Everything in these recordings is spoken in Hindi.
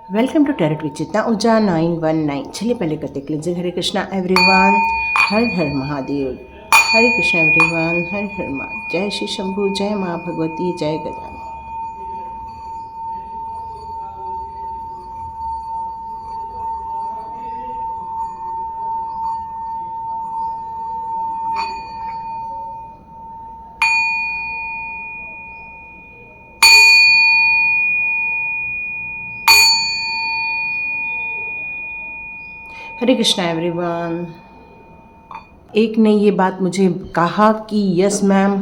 वेलकम टू टैरोट विद चित्ता ऊर्जा 919। चलिए पहले करते क्लिंजिंग। हरे कृष्णा एवरीवन, हर हर महादेव। हरे कृष्णा एवरीवन, हर हर महादेव। जय श्री शंभू, जय माँ भगवती, जय गजानन। हरे कृष्णा एवरीवन। एक ने ये बात मुझे कहा कि यस मैम,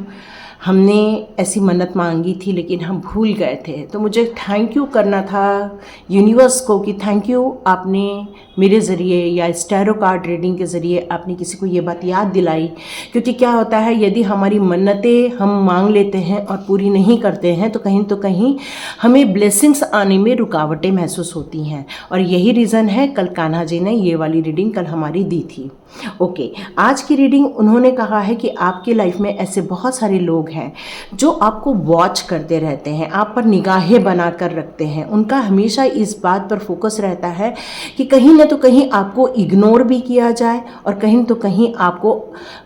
हमने ऐसी मन्नत मांगी थी लेकिन हम भूल गए थे। तो मुझे थैंक यू करना था यूनिवर्स को कि थैंक यू, आपने मेरे ज़रिए या टैरो कार्ड रीडिंग के ज़रिए आपने किसी को ये बात याद दिलाई। क्योंकि क्या होता है, यदि हमारी मन्नतें हम मांग लेते हैं और पूरी नहीं करते हैं तो कहीं हमें ब्लेसिंग्स आने में रुकावटें महसूस होती हैं। और यही रीज़न है कल कान्हा जी ने ये वाली रीडिंग कल हमारी दी थी। ओके, आज की रीडिंग उन्होंने कहा है कि आपकी लाइफ में ऐसे बहुत सारे लोग हैं जो आपको वॉच करते रहते हैं, आप पर निगाहें बना कर रखते हैं। उनका हमेशा इस बात पर फोकस रहता है कि कहीं ना तो कहीं आपको इग्नोर भी किया जाए और कहीं तो कहीं आपको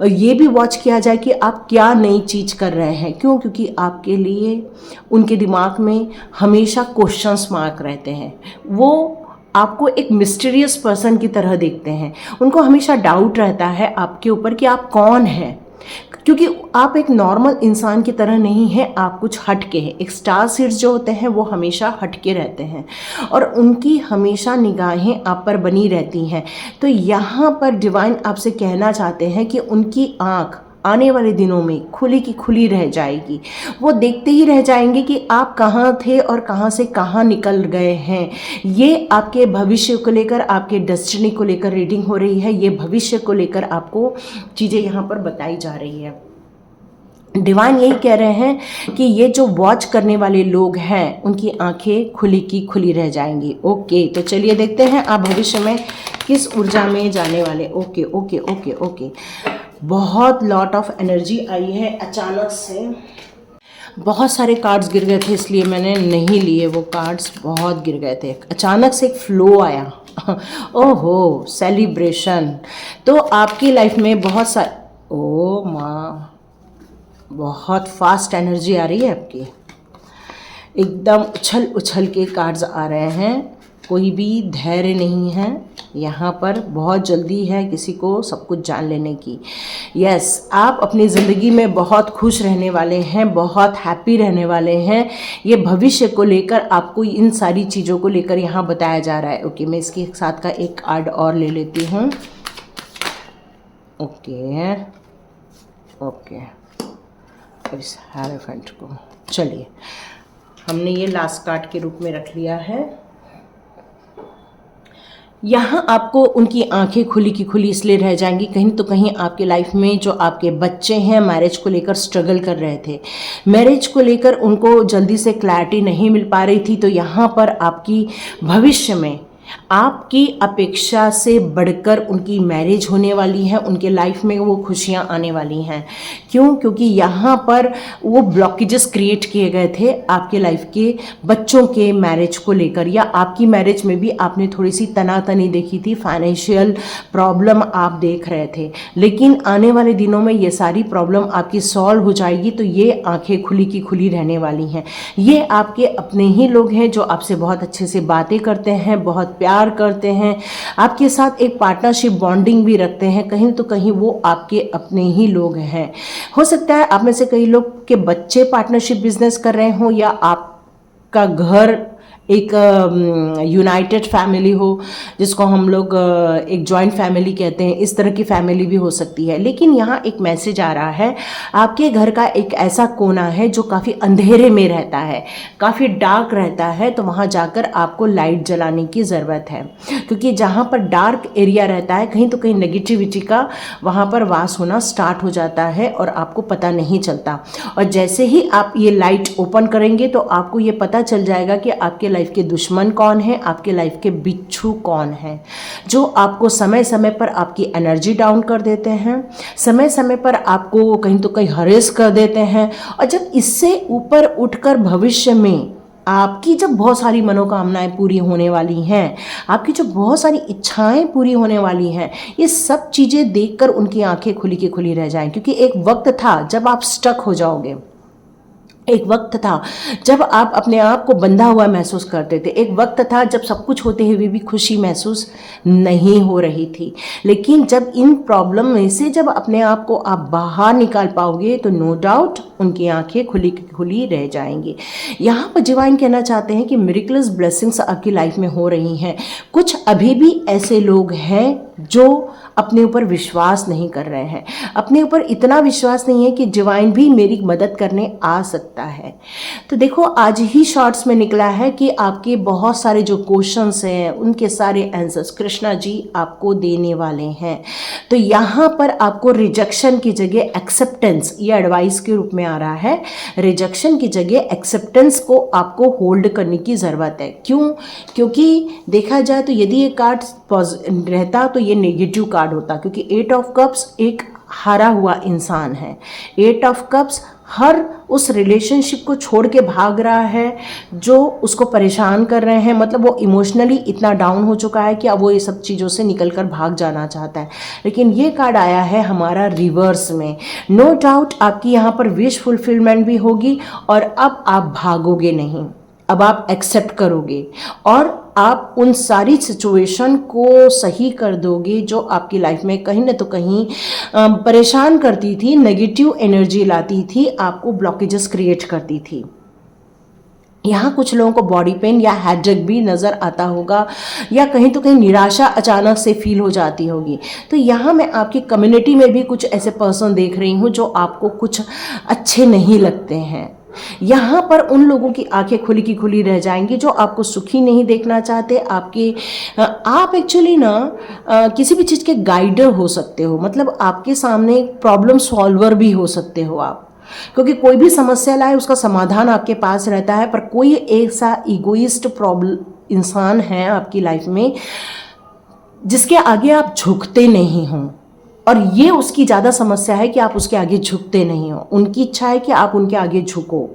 ये भी वॉच किया जाए कि आप क्या नई चीज़ कर रहे हैं। क्यों? क्योंकि आपके लिए उनके दिमाग में हमेशा क्वेश्चंस मार्क रहते हैं। वो आपको एक मिस्टीरियस पर्सन की तरह देखते हैं। उनको हमेशा डाउट रहता है आपके ऊपर कि आप कौन हैं, क्योंकि आप एक नॉर्मल इंसान की तरह नहीं हैं, आप कुछ हटके हैं। एक स्टार सीड्स जो होते हैं वो हमेशा हटके रहते हैं और उनकी हमेशा निगाहें आप पर बनी रहती हैं। तो यहाँ पर डिवाइन आपसे कहना चाहते हैं कि उनकी आँख आने वाले दिनों में खुली की खुली रह जाएगी। वो देखते ही रह जाएंगे कि आप कहाँ थे और कहाँ से कहाँ निकल गए हैं। ये आपके भविष्य को लेकर, आपके डेस्टिनी को लेकर रीडिंग हो रही है। ये भविष्य को लेकर आपको चीज़ें यहाँ पर बताई जा रही है। डिवाइन यही कह रहे हैं कि ये जो वॉच करने वाले लोग हैं उनकी आंखें खुली की खुली रह जाएंगी। ओके, तो चलिए देखते हैं आप भविष्य में किस ऊर्जा में जाने वाले। ओके ओके ओके ओके, बहुत लॉट ऑफ एनर्जी आई है अचानक से। बहुत सारे कार्ड्स गिर गए थे इसलिए मैंने नहीं लिए वो कार्ड्स, बहुत गिर गए थे। अचानक से एक फ्लो आया। ओहो, सेलिब्रेशन। तो आपकी लाइफ में बहुत सारे, ओ माँ, बहुत फास्ट एनर्जी आ रही है आपकी। एकदम उछल उछल के कार्ड्स आ रहे हैं। कोई भी धैर्य नहीं है यहाँ पर, बहुत जल्दी है किसी को सब कुछ जान लेने की। यस, आप अपनी ज़िंदगी में बहुत खुश रहने वाले हैं, बहुत हैप्पी रहने वाले हैं। ये भविष्य को लेकर आपको इन सारी चीज़ों को लेकर यहाँ बताया जा रहा है। ओके, मैं इसके साथ का एक कार्ड और ले लेती हूँ। ओके ओके, इस हेरोफेंट को चलिए हमने ये लास्ट कार्ड के रूप में रख लिया है। यहाँ आपको उनकी आंखें खुली की खुली इसलिए रह जाएंगी, कहीं तो कहीं आपके लाइफ में जो आपके बच्चे हैं मैरिज को लेकर स्ट्रगल कर रहे थे, मैरिज को लेकर उनको जल्दी से क्लैरिटी नहीं मिल पा रही थी। तो यहाँ पर आपकी भविष्य में आपकी अपेक्षा से बढ़कर उनकी मैरिज होने वाली है, उनके लाइफ में वो खुशियाँ आने वाली हैं। क्यों? क्योंकि यहाँ पर वो ब्लॉकेजेस क्रिएट किए गए थे आपके लाइफ के बच्चों के मैरिज को लेकर, या आपकी मैरिज में भी आपने थोड़ी सी तनातनी देखी थी, फाइनेंशियल प्रॉब्लम आप देख रहे थे। लेकिन आने वाले दिनों में ये सारी प्रॉब्लम आपकी सॉल्व हो जाएगी। तो ये आंखें खुली की खुली रहने वाली हैं। ये आपके अपने ही लोग हैं जो आपसे बहुत अच्छे से बातें करते हैं, बहुत प्यार करते हैं, आपके साथ एक पार्टनरशिप बॉन्डिंग भी रखते हैं। कहीं तो कहीं वो आपके अपने ही लोग हैं। हो सकता है आप में से कई लोग के बच्चे पार्टनरशिप बिजनेस कर रहे हों, या आपका घर एक यूनाइटेड फैमिली हो, जिसको हम लोग एक जॉइंट फैमिली कहते हैं। इस तरह की फैमिली भी हो सकती है। लेकिन यहाँ एक मैसेज आ रहा है, आपके घर का एक ऐसा कोना है जो काफ़ी अंधेरे में रहता है, काफ़ी डार्क रहता है। तो वहाँ जाकर आपको लाइट जलाने की ज़रूरत है, क्योंकि जहाँ पर डार्क एरिया रहता है कहीं तो कहीं नेगेटिविटी का वहाँ पर वास होना स्टार्ट हो जाता है और आपको पता नहीं चलता। और जैसे ही आप ये लाइट ओपन करेंगे तो आपको ये पता चल जाएगा कि आपके लाइफ के दुश्मन कौन है, आपके लाइफ के बिच्छू कौन है, जो आपको समय समय पर आपकी एनर्जी डाउन कर देते हैं, समय समय पर आपको कहीं तो कहीं हरेस कर देते हैं। और जब इससे ऊपर उठकर भविष्य में आपकी जब बहुत सारी मनोकामनाएं पूरी होने वाली हैं, आपकी जो बहुत सारी इच्छाएं पूरी होने वाली हैं, ये सब चीज़ें देखकर उनकी आंखें खुली की खुली रह जाएं। क्योंकि एक वक्त था जब आप स्टक हो जाओगे, एक वक्त था जब आप अपने आप को बंधा हुआ महसूस करते थे, एक वक्त था जब सब कुछ होते हुए भी खुशी महसूस नहीं हो रही थी। लेकिन जब इन प्रॉब्लम में से जब अपने आप को आप बाहर निकाल पाओगे तो नो डाउट उनकी आंखें खुली खुली रह जाएंगी। यहाँ पर डिवाइन कहना चाहते हैं कि मिरेकल्स ब्लेसिंग्स आपकी लाइफ में हो रही हैं। कुछ अभी भी ऐसे लोग हैं जो अपने ऊपर विश्वास नहीं कर रहे हैं, अपने ऊपर इतना विश्वास नहीं है कि डिवाइन भी मेरी मदद करने आ सकता है। तो देखो, आज ही शॉर्ट्स में निकला है कि आपके बहुत सारे जो क्वेश्चंस हैं उनके सारे आंसर्स कृष्णा जी आपको देने वाले हैं। तो यहाँ पर आपको रिजेक्शन की जगह एक्सेप्टेंस, ये एडवाइस के रूप में आ रहा है, रिजेक्शन की जगह एक्सेप्टेंस को आपको होल्ड करने की ज़रूरत है। क्यों? क्योंकि देखा जाए तो यदि ये कार्ड रहता तो ये नेगेटिव कार्ड होता, क्योंकि 8 ऑफ कप्स एक हारा हुआ इंसान है। 8 ऑफ कप्स हर उस रिलेशनशिप को छोड़ के भाग रहा है जो उसको परेशान कर रहे हैं, मतलब वो इमोशनली इतना डाउन हो चुका है कि अब वो ये सब चीज़ों से निकल कर भाग जाना चाहता है। लेकिन ये कार्ड आया है हमारा रिवर्स में। नो डाउट आपकी यहाँ पर विश फुलफिलमेंट भी होगी और अब आप भागोगे नहीं, अब आप एक्सेप्ट करोगे और आप उन सारी सिचुएशन को सही कर दोगे जो आपकी लाइफ में कहीं ना तो कहीं परेशान करती थी, नेगेटिव एनर्जी लाती थी, आपको ब्लॉकेजेस क्रिएट करती थी। यहाँ कुछ लोगों को बॉडी पेन या हेडेक भी नज़र आता होगा, या कहीं तो कहीं निराशा अचानक से फील हो जाती होगी। तो यहाँ मैं आपकी कम्युनिटी में भी कुछ ऐसे पर्सन देख रही हूँ जो आपको कुछ अच्छे नहीं लगते हैं। यहाँ पर उन लोगों की आंखें खुली की खुली रह जाएंगी जो आपको सुखी नहीं देखना चाहते। आप एक्चुअली ना किसी भी चीज़ के गाइडर हो सकते हो, मतलब आपके सामने प्रॉब्लम सॉल्वर भी हो सकते हो आप, क्योंकि कोई भी समस्या लाए उसका समाधान आपके पास रहता है। पर कोई ऐसा इगोइस्ट प्रॉब्लम इंसान है आपकी लाइफ में जिसके आगे आप झुकते नहीं हो, और ये उसकी ज़्यादा समस्या है कि आप उसके आगे झुकते नहीं हो। उनकी इच्छा है कि आप उनके आगे झुको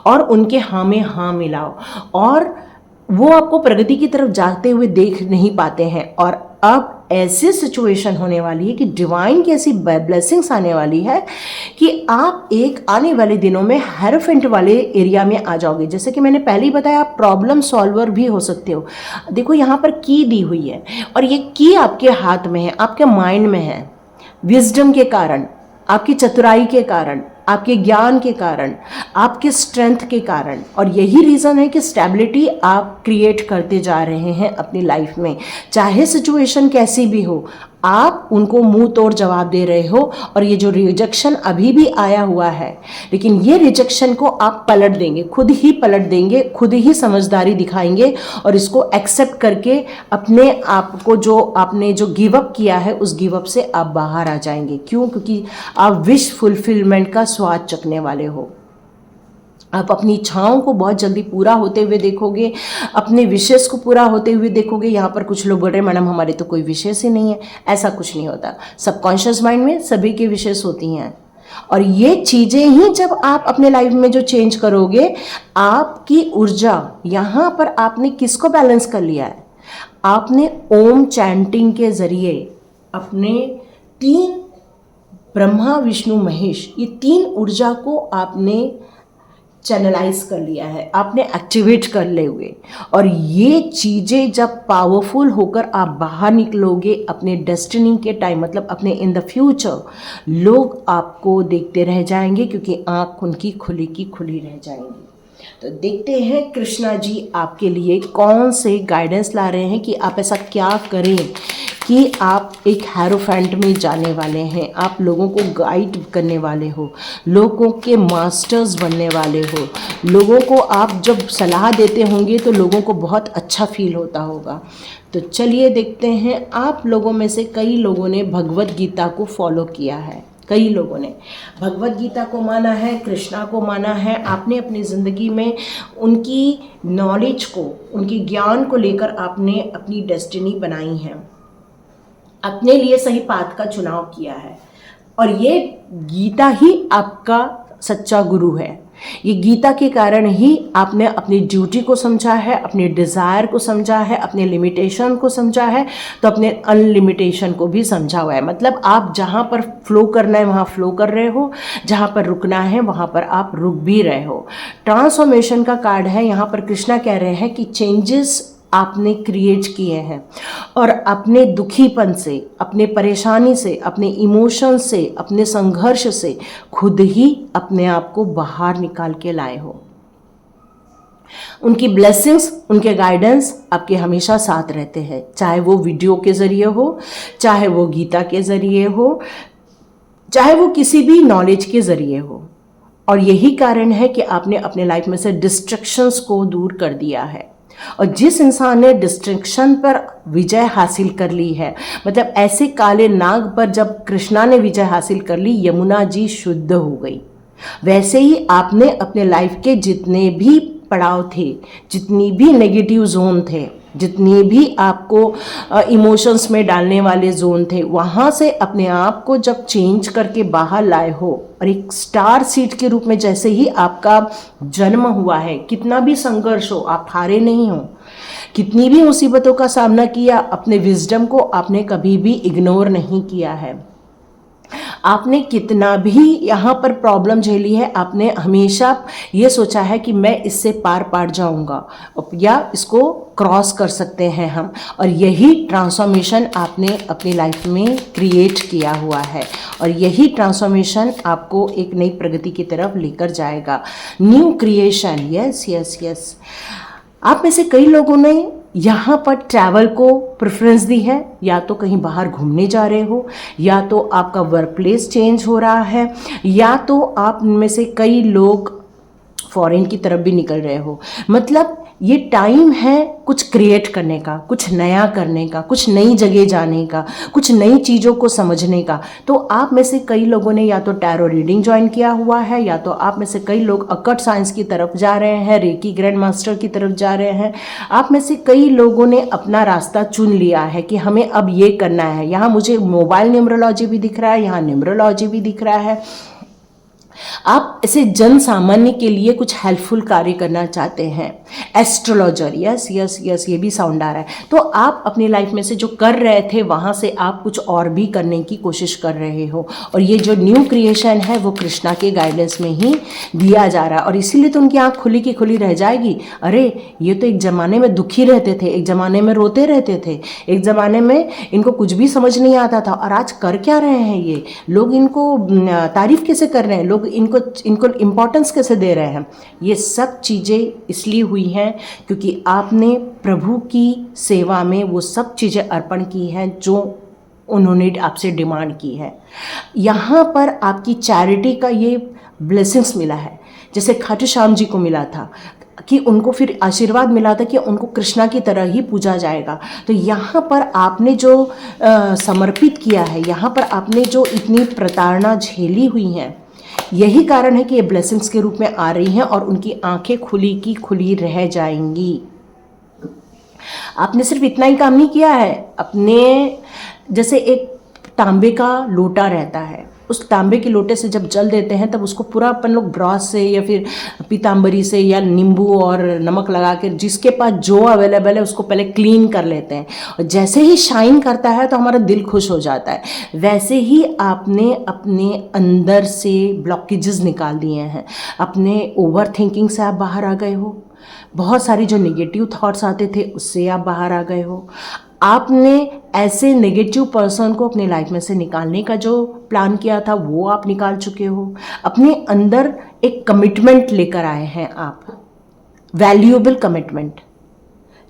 और उनके हाँ में हाँ मिलाओ, और वो आपको प्रगति की तरफ जाते हुए देख नहीं पाते हैं। और अब ऐसी सिचुएशन होने वाली है कि डिवाइन की ऐसी ब्लेसिंग्स आने वाली है कि आप एक आने वाले दिनों में हेरोफेंट वाले एरिया में आ जाओगे। जैसे कि मैंने पहले ही बताया, आप प्रॉब्लम सॉल्वर भी हो सकते हो। देखो, यहाँ पर की दी हुई है और ये की आपके हाथ में है, आपके माइंड में है। विजडम के कारण, आपकी चतुराई के कारण, आपके ज्ञान के कारण, आपके स्ट्रेंथ के कारण, और यही रीज़न है कि स्टेबिलिटी आप क्रिएट करते जा रहे हैं अपनी लाइफ में। चाहे सिचुएशन कैसी भी हो, आप उनको मुंह तोड़ जवाब दे रहे हो। और ये जो रिजेक्शन अभी भी आया हुआ है, लेकिन ये रिजेक्शन को आप पलट देंगे, खुद ही पलट देंगे, खुद ही समझदारी दिखाएंगे और इसको एक्सेप्ट करके अपने आप को, जो आपने जो गिव अप किया है, उस गिव अप से आप बाहर आ जाएंगे। क्यों? क्योंकि आप विश फुलफिलमेंट का स्वाद चखने वाले हो। आप अपनी इच्छाओं को बहुत जल्दी पूरा होते हुए देखोगे, अपने विशेष को पूरा होते हुए देखोगे। यहाँ पर कुछ लोग बोल रहे हैं मैडम हमारे तो कोई विशेष ही नहीं है। ऐसा कुछ नहीं होता। सबकॉन्शियस माइंड में सभी के विशेष होती हैं, और ये चीज़ें ही जब आप अपने लाइफ में जो चेंज करोगे, आपकी ऊर्जा, यहाँ पर आपने किसको बैलेंस कर लिया है? आपने ओम चैंटिंग के जरिए अपने 3 ब्रह्मा विष्णु महेश, ये 3 ऊर्जा को आपने चैनलाइज कर लिया है, आपने एक्टिवेट कर ले हुए। और ये चीज़ें जब पावरफुल होकर आप बाहर निकलोगे अपने डेस्टिनी के टाइम, मतलब अपने इन द फ्यूचर, लोग आपको देखते रह जाएंगे क्योंकि आँख उनकी खुली की खुली रह जाएंगी। तो देखते हैं कृष्णा जी आपके लिए कौन से गाइडेंस ला रहे हैं कि आप ऐसा क्या करें कि आप एक हेरोफेंट में जाने वाले हैं, आप लोगों को गाइड करने वाले हो, लोगों के मास्टर्स बनने वाले हो। लोगों को आप जब सलाह देते होंगे तो लोगों को बहुत अच्छा फील होता होगा। तो चलिए देखते हैं। आप लोगों में से कई लोगों ने भगवत गीता को फॉलो किया है, कई लोगों ने भगवत गीता को माना है, कृष्णा को माना है। आपने अपनी ज़िंदगी में उनकी नॉलेज को, उनकी ज्ञान को लेकर आपने अपनी डेस्टिनी बनाई है, अपने लिए सही पाथ का चुनाव किया है, और ये गीता ही आपका सच्चा गुरु है। ये गीता के कारण ही आपने अपनी ड्यूटी को समझा है, अपने डिज़ायर को समझा है, अपने लिमिटेशन को समझा है, तो अपने अनलिमिटेशन को भी समझा हुआ है। मतलब आप जहाँ पर फ्लो करना है वहाँ फ्लो कर रहे हो, जहाँ पर रुकना है वहाँ पर आप रुक भी रहे हो। ट्रांसफॉर्मेशन का कार्ड है। यहाँ पर कृष्णा कह रहे हैं कि चेंजेस आपने क्रिएट किए हैं और अपने दुखीपन से, अपने परेशानी से, अपने इमोशन से, अपने संघर्ष से खुद ही अपने आप को बाहर निकाल के लाए हो। उनकी ब्लेसिंग्स, उनके गाइडेंस आपके हमेशा साथ रहते हैं, चाहे वो वीडियो के ज़रिए हो, चाहे वो गीता के ज़रिए हो, चाहे वो किसी भी नॉलेज के ज़रिए हो। और यही कारण है कि आपने अपने लाइफ में से डिस्ट्रैक्शंस को दूर कर दिया है। और जिस इंसान ने डिस्ट्रैक्शन पर विजय हासिल कर ली है, मतलब ऐसे काले नाग पर जब कृष्णा ने विजय हासिल कर ली, यमुना जी शुद्ध हो गई। वैसे ही आपने अपने लाइफ के जितने भी पड़ाव थे, जितनी भी नेगेटिव जोन थे, जितनी भी आपको इमोशंस में डालने वाले जोन थे, वहाँ से अपने आप को जब चेंज करके बाहर लाए हो और एक स्टार सीड के रूप में जैसे ही आपका जन्म हुआ है, कितना भी संघर्ष हो आप हारे नहीं हो, कितनी भी मुसीबतों का सामना किया, अपने विजडम को आपने कभी भी इग्नोर नहीं किया है। आपने कितना भी यहाँ पर प्रॉब्लम झेली है, आपने हमेशा ये सोचा है कि मैं इससे पार पार जाऊँगा या इसको क्रॉस कर सकते हैं हम। और यही ट्रांसफॉर्मेशन आपने अपनी लाइफ में क्रिएट किया हुआ है और यही ट्रांसफॉर्मेशन आपको एक नई प्रगति की तरफ लेकर जाएगा। New creation, yes yes yes. आप में से कई लोगों ने यहाँ पर ट्रैवल को प्रेफरेंस दी है, या तो कहीं बाहर घूमने जा रहे हो, या तो आपका वर्क प्लेस चेंज हो रहा है, या तो आप में से कई लोग फॉरेन की तरफ भी निकल रहे हो। मतलब ये टाइम है कुछ क्रिएट करने का, कुछ नया करने का, कुछ नई जगह जाने का, कुछ नई चीज़ों को समझने का। तो आप में से कई लोगों ने या तो टैरो रीडिंग ज्वाइन किया हुआ है, या तो आप में से कई लोग अकट साइंस की तरफ जा रहे हैं, रेकी ग्रैंड मास्टर की तरफ जा रहे हैं। आप में से कई लोगों ने अपना रास्ता चुन लिया है कि हमें अब ये करना है। यहाँ मुझे मोबाइल न्यूमरोलॉजी भी दिख रहा है, यहाँ न्यूमरोलॉजी भी दिख रहा है। आप ऐसे जन सामान्य के लिए कुछ हेल्पफुल कार्य करना चाहते हैं। एस्ट्रोलॉजर, यस यस यस, ये भी साउंड आ रहा है। तो आप अपनी लाइफ में से जो कर रहे थे वहाँ से आप कुछ और भी करने की कोशिश कर रहे हो, और ये जो न्यू क्रिएशन है वो कृष्णा के गाइडेंस में ही दिया जा रहा है। और इसीलिए तो उनकी आँख खुली की खुली रह जाएगी। अरे ये तो एक ज़माने में दुखी रहते थे, एक ज़माने में रोते रहते थे, एक ज़माने में इनको कुछ भी समझ नहीं आता था, और आज कर क्या रहे हैं ये लोग, इनको तारीफ़ कैसे कर रहे हैं लोग, इनको इम्पोर्टेंस कैसे दे रहे हैं। ये सब चीज़ें इसलिए हुई हैं क्योंकि आपने प्रभु की सेवा में वो सब चीज़ें अर्पण की हैं जो उन्होंने आपसे डिमांड की है। यहाँ पर आपकी चैरिटी का ये ब्लेसिंग्स मिला है, जैसे खाटू श्याम जी को मिला था कि उनको फिर आशीर्वाद मिला था कि उनको कृष्णा की तरह ही पूजा जाएगा। तो यहाँ पर आपने जो समर्पित किया है, यहाँ पर आपने जो इतनी प्रताड़ना झेली हुई हैं, यही कारण है कि ये ब्लेसिंग्स के रूप में आ रही हैं और उनकी आंखें खुली की खुली रह जाएंगी। आपने सिर्फ इतना ही काम नहीं किया है, अपने जैसे एक तांबे का लोटा रहता है, उस तांबे के लोटे से जब जल देते हैं तब उसको पूरा अपन लोग ब्रश से या फिर पीताम्बरी से या नींबू और नमक लगा के, जिसके पास जो अवेलेबल है उसको पहले क्लीन कर लेते हैं, और जैसे ही शाइन करता है तो हमारा दिल खुश हो जाता है। वैसे ही आपने अपने अंदर से ब्लॉकेजेस निकाल दिए हैं, अपने ओवर थिंकिंग से आप बाहर आ गए हो, बहुत सारी जो नेगेटिव थॉट्स आते थे उससे आप बाहर आ गए हो। आपने ऐसे नेगेटिव पर्सन को अपने लाइफ में से निकालने का जो प्लान किया था वो आप निकाल चुके हो। अपने अंदर एक कमिटमेंट लेकर आए हैं आप, वैल्यूएबल कमिटमेंट,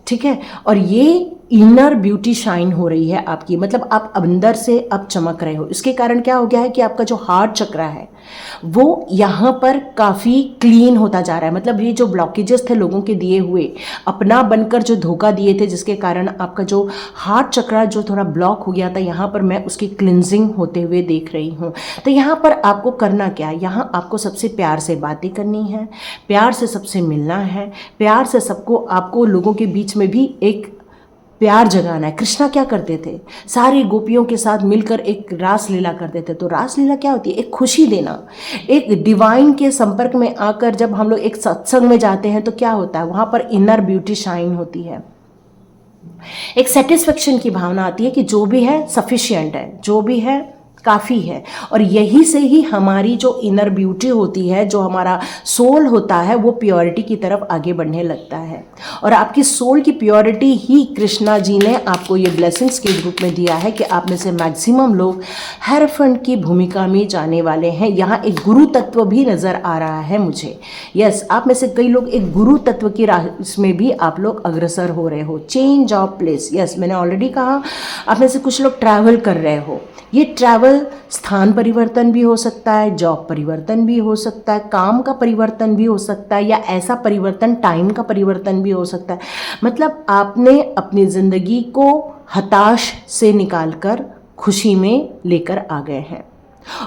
ठीक है। और ये इनर ब्यूटी शाइन हो रही है आपकी, मतलब आप अंदर से अब चमक रहे हो। इसके कारण क्या हो गया है कि आपका जो हार्ट चक्र है वो यहाँ पर काफ़ी क्लीन होता जा रहा है। मतलब ये जो ब्लॉकेजेस थे लोगों के दिए हुए, अपना बनकर जो धोखा दिए थे, जिसके कारण आपका जो हार्ट चक्र जो थोड़ा ब्लॉक हो गया था, यहाँ पर मैं उसकी क्लिनजिंग होते हुए देख रही हूँ। तो यहाँ पर आपको करना क्या है, यहाँ आपको सबसे प्यार से बातें करनी है, प्यार से सबसे मिलना है, प्यार से सबको, आपको लोगों के बीच में भी एक प्यार जगाना है। कृष्णा क्या करते थे, सारी गोपियों के साथ मिलकर एक रास लीला करते थे। तो रास लीला क्या होती है, एक खुशी देना, एक डिवाइन के संपर्क में आकर जब हम लोग एक सत्संग में जाते हैं तो क्या होता है, वहाँ पर इनर ब्यूटी शाइन होती है, एक सेटिस्फेक्शन की भावना आती है कि जो भी है सफिशिएंट है, जो भी है काफ़ी है। और यही से ही हमारी जो इनर ब्यूटी होती है, जो हमारा सोल होता है, वो प्योरिटी की तरफ आगे बढ़ने लगता है। और आपकी सोल की प्योरिटी ही कृष्णा जी ने आपको ये ब्लेसिंग्स के रूप में दिया है कि आप में से मैक्सिमम लोग हेरोफेंट की भूमिका में जाने वाले हैं। यहाँ एक गुरु तत्व भी नज़र आ रहा है मुझे। यस, आप में से कई लोग एक गुरु तत्व की इसमें भी आप लोग अग्रसर हो रहे हो। चेंज ऑफ प्लेस, यस, मैंने ऑलरेडी कहा। आप में से कुछ लोग ट्रैवल कर रहे हो। ये ट्रैवल स्थान परिवर्तन भी हो सकता है, जॉब परिवर्तन भी हो सकता है, काम का परिवर्तन भी हो सकता है, या ऐसा परिवर्तन टाइम का परिवर्तन भी हो सकता है। मतलब आपने अपनी ज़िंदगी को हताश से निकालकर खुशी में लेकर आ गए हैं।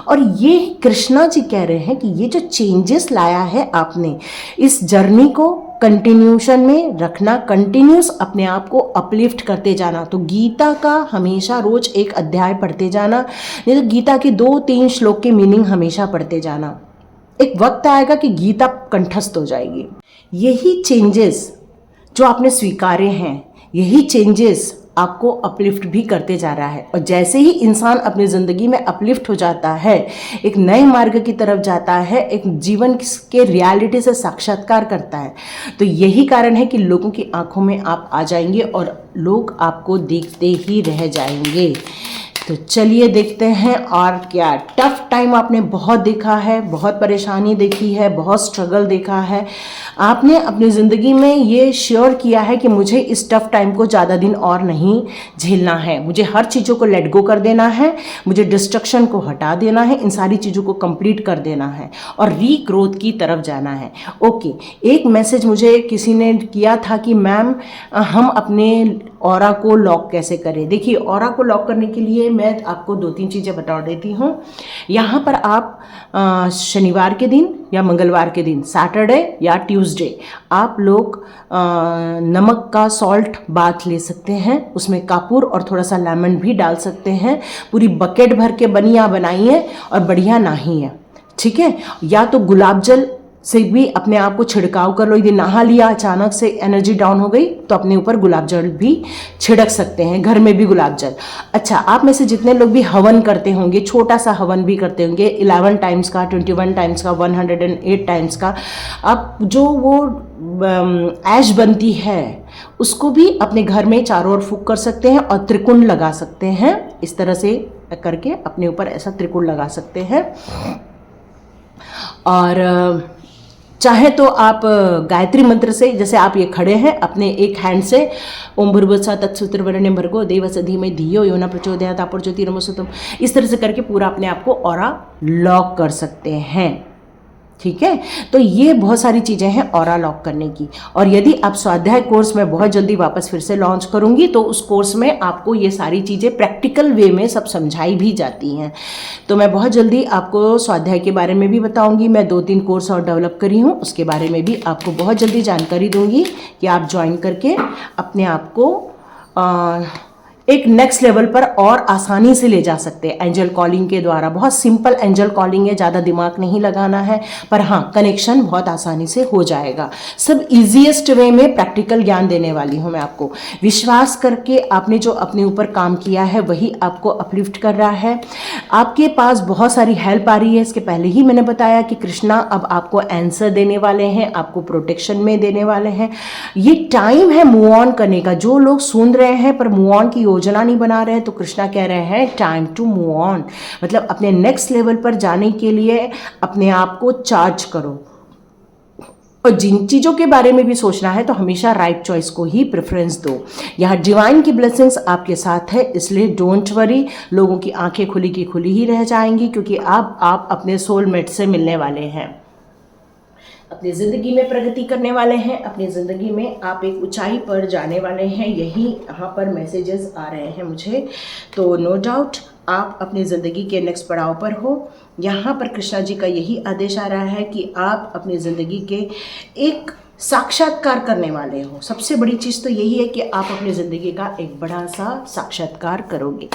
और ये कृष्णा जी कह रहे हैं कि ये जो चेंजेस लाया है आपने, इस जर्नी को कंटिन्यूशन में रखना, कंटिन्यूस अपने आप को अपलिफ्ट करते जाना। तो गीता का हमेशा रोज एक अध्याय पढ़ते जाना, नहीं तो गीता के 2-3 श्लोक के मीनिंग हमेशा पढ़ते जाना। एक वक्त आएगा कि गीता कंठस्थ हो जाएगी। यही चेंजेस जो आपने स्वीकारे हैं, यही चेंजेस आपको अपलिफ्ट भी करते जा रहा है। और जैसे ही इंसान अपनी ज़िंदगी में अपलिफ्ट हो जाता है, एक नए मार्ग की तरफ जाता है, एक जीवन के रियलिटी से साक्षात्कार करता है, तो यही कारण है कि लोगों की आंखों में आप आ जाएंगे और लोग आपको देखते ही रह जाएंगे। तो चलिए देखते हैं और क्या। टफ टाइम आपने बहुत देखा है, बहुत परेशानी देखी है, बहुत स्ट्रगल देखा है। आपने अपनी ज़िंदगी में ये श्योर किया है कि मुझे इस टफ टाइम को ज़्यादा दिन और नहीं झेलना है, मुझे हर चीज़ों को लेट गो कर देना है, मुझे डिस्ट्रक्शन को हटा देना है, इन सारी चीज़ों को कंप्लीट कर देना है और रीग्रोथ की तरफ जाना है। ओके, एक मैसेज मुझे किसी ने किया था कि मैम हम अपने ऑरा को लॉक कैसे करें। देखिए, ऑरा को लॉक करने के लिए मैं आपको 2-3 चीज़ें बता देती हूँ। यहाँ पर आप शनिवार के दिन या मंगलवार के दिन, सैटरडे या ट्यूसडे, आप लोग नमक का सॉल्ट बाथ ले सकते हैं, उसमें कापूर और थोड़ा सा लेमन भी डाल सकते हैं। पूरी बकेट भर के बनिया बनाइए और बढ़िया नहाइए, ठीक है। या तो गुलाब जल से भी अपने आप को छिड़काव कर लो। यदि नहा लिया, अचानक से एनर्जी डाउन हो गई, तो अपने ऊपर गुलाब जल भी छिड़क सकते हैं, घर में भी गुलाब जल। अच्छा, आप में से जितने लोग भी हवन करते होंगे, छोटा सा हवन भी करते होंगे, 11 टाइम्स का, 21 टाइम्स का, 108 टाइम्स का, आप जो वो ऐश बनती है उसको भी अपने घर में चारों ओर फूंक कर सकते हैं और त्रिकोण लगा सकते हैं। इस तरह से करके अपने ऊपर ऐसा त्रिकोण लगा सकते हैं। और चाहे तो आप गायत्री मंत्र से, जैसे आप ये खड़े हैं, अपने एक हैंड से ओम भूर्भुवस्सुवः तत्सवितुर्वरेण्यं भर्गो देवस्य धीमहि धियो यो न प्रचोदयात् ज्योतिर्मरुतम्, इस तरह से करके पूरा अपने आप को ऑरा लॉक कर सकते हैं, ठीक है। तो ये बहुत सारी चीज़ें हैं ऑरा लॉक करने की। और यदि आप स्वाध्याय कोर्स में बहुत जल्दी वापस फिर से लॉन्च करूंगी, तो उस कोर्स में आपको ये सारी चीज़ें प्रैक्टिकल वे में सब समझाई भी जाती हैं। तो मैं बहुत जल्दी आपको स्वाध्याय के बारे में भी बताऊंगी। मैं 2-3 कोर्स और डेवलप करी हूँ, उसके बारे में भी आपको बहुत जल्दी जानकारी दूंगी कि आप ज्वाइन करके अपने आप को एक नेक्स्ट लेवल पर और आसानी से ले जा सकते हैं एंजल कॉलिंग के द्वारा। बहुत सिंपल एंजल कॉलिंग है, ज़्यादा दिमाग नहीं लगाना है, पर हाँ, कनेक्शन बहुत आसानी से हो जाएगा। सब इजीएस्ट वे में प्रैक्टिकल ज्ञान देने वाली हूँ मैं आपको। विश्वास करके आपने जो अपने ऊपर काम किया है वही आपको अपलिफ्ट कर रहा है। आपके पास बहुत सारी हेल्प आ रही है। इसके पहले ही मैंने बताया कि कृष्णा अब आपको आंसर देने वाले हैं, आपको प्रोटेक्शन में देने वाले हैं। ये टाइम है मूव ऑन करने का। जो लोग सुन रहे हैं पर मूव ऑन की योजना नहीं बना रहे हैं, तो कृष्णा कह रहे हैं टाइम टू मूव ऑन, मतलब अपने नेक्स्ट लेवल पर जाने के लिए अपने आप को चार्ज करो। और जिन चीज़ों के बारे में भी सोचना है तो हमेशा राइट चॉइस को ही प्रेफरेंस दो। यहाँ डिवाइन की ब्लेसिंग्स आपके साथ है, इसलिए डोंट वरी। लोगों की आंखें खुली की खुली ही रह जाएंगी, क्योंकि अब आप अपने सोलमेट से मिलने वाले हैं, अपनी ज़िंदगी में प्रगति करने वाले हैं, अपनी ज़िंदगी में आप एक ऊंचाई पर जाने वाले हैं। यही यहाँ पर मैसेजेस आ रहे हैं मुझे। तो नो डाउट आप अपनी ज़िंदगी के नेक्स्ट पड़ाव पर हो। यहाँ पर कृष्णा जी का यही आदेश आ रहा है कि आप अपनी ज़िंदगी के एक साक्षात्कार करने वाले हो। सबसे बड़ी चीज़ तो यही है कि आप अपनी ज़िंदगी का एक बड़ा सा साक्षात्कार करोगे।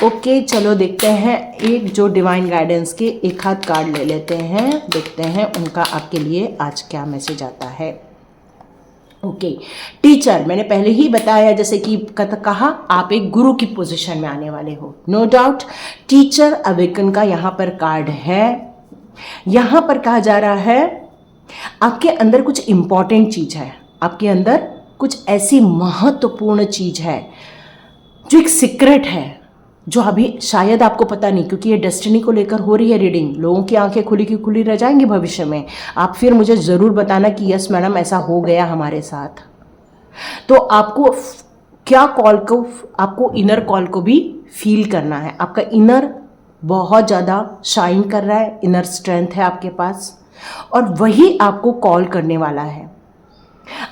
ओके, चलो देखते हैं एक जो डिवाइन गाइडेंस के एक हाथ कार्ड ले लेते हैं, देखते हैं उनका आपके लिए आज क्या मैसेज आता है। ओके, टीचर, मैंने पहले ही बताया जैसे कि कहा आप एक गुरु की पोजीशन में आने वाले हो। नो डाउट टीचर अवेकन का यहाँ पर कार्ड है। यहाँ पर कहा जा रहा है आपके अंदर कुछ इम्पॉर्टेंट चीज़ है, आपके अंदर कुछ ऐसी महत्वपूर्ण चीज़ है जो एक सीक्रेट है, जो अभी शायद आपको पता नहीं, क्योंकि ये डेस्टिनी को लेकर हो रही है रीडिंग। लोगों की आंखें खुली की खुली रह जाएंगी भविष्य में। आप फिर मुझे ज़रूर बताना कि यस मैडम ऐसा हो गया हमारे साथ। तो आपको क्या कॉल को, आपको इनर कॉल को भी फील करना है। आपका इनर बहुत ज़्यादा शाइन कर रहा है, इनर स्ट्रेंथ है आपके पास, और वही आपको कॉल करने वाला है।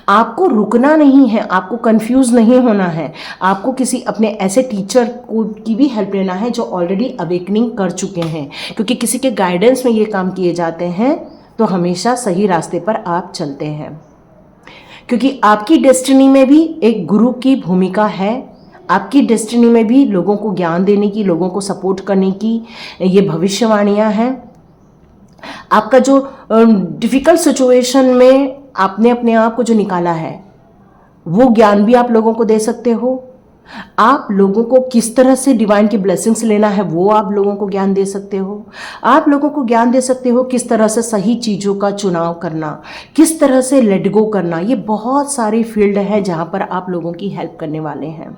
आपको रुकना नहीं है, आपको कंफ्यूज नहीं होना है, आपको किसी अपने ऐसे टीचर को की भी हेल्प लेना है जो ऑलरेडी अवेकनिंग कर चुके हैं, क्योंकि किसी के गाइडेंस में ये काम किए जाते हैं तो हमेशा सही रास्ते पर आप चलते हैं। क्योंकि आपकी डेस्टिनी में भी एक गुरु की भूमिका है, आपकी डेस्टिनी में भी लोगों को ज्ञान देने की, लोगों को सपोर्ट करने की ये भविष्यवाणियाँ हैं। आपका जो डिफ़िकल्ट सिचुएशन में आपने अपने आप को जो निकाला है वो ज्ञान भी आप लोगों को दे सकते हो। आप लोगों को किस तरह से डिवाइन की ब्लेसिंग्स लेना है वो आप लोगों को ज्ञान दे सकते हो। आप लोगों को ज्ञान दे सकते हो किस तरह से सही चीज़ों का चुनाव करना, किस तरह से लेट गो करना। ये बहुत सारी फील्ड है जहाँ पर आप लोगों की हेल्प करने वाले हैं।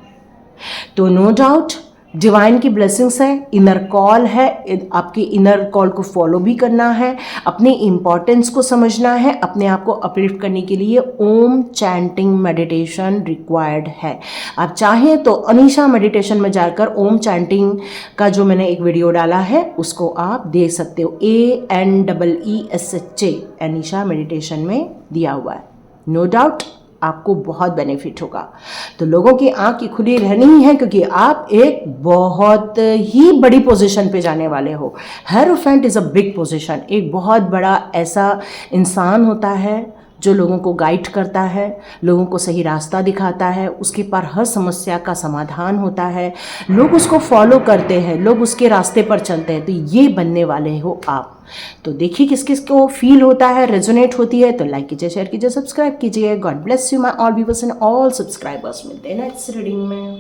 तो नो डाउट डिवाइन की ब्लेसिंग्स है, इनर कॉल है, आपके इनर कॉल को फॉलो भी करना है, अपने इम्पॉर्टेंस को समझना है, अपने आप को अपलिफ्ट करने के लिए ओम चैंटिंग मेडिटेशन रिक्वायर्ड है। आप चाहें तो अनीशा मेडिटेशन में जाकर ओम चैंटिंग का जो मैंने एक वीडियो डाला है उसको आप देख सकते हो। ANEESHA अनीशा मेडिटेशन में दिया हुआ है। नो डाउट आपको बहुत बेनिफिट होगा। तो लोगों की आंख की खुली रहनी ही है, क्योंकि आप एक बहुत ही बड़ी पोजीशन पे जाने वाले हो। Hierophant is a big position. एक बहुत बड़ा ऐसा इंसान होता है जो लोगों को गाइड करता है, लोगों को सही रास्ता दिखाता है, उसके पार हर समस्या का समाधान होता है, लोग उसको फॉलो करते हैं, लोग उसके रास्ते पर चलते हैं। तो ये बनने वाले हो आप। तो देखिए किस किस को फील होता है, रेजोनेट होती है, तो लाइक कीजिए, शेयर कीजिए, सब्सक्राइब कीजिए। God bless you my all viewers and all subscribers. मिलते हैं नेक्स्ट रीडिंग में।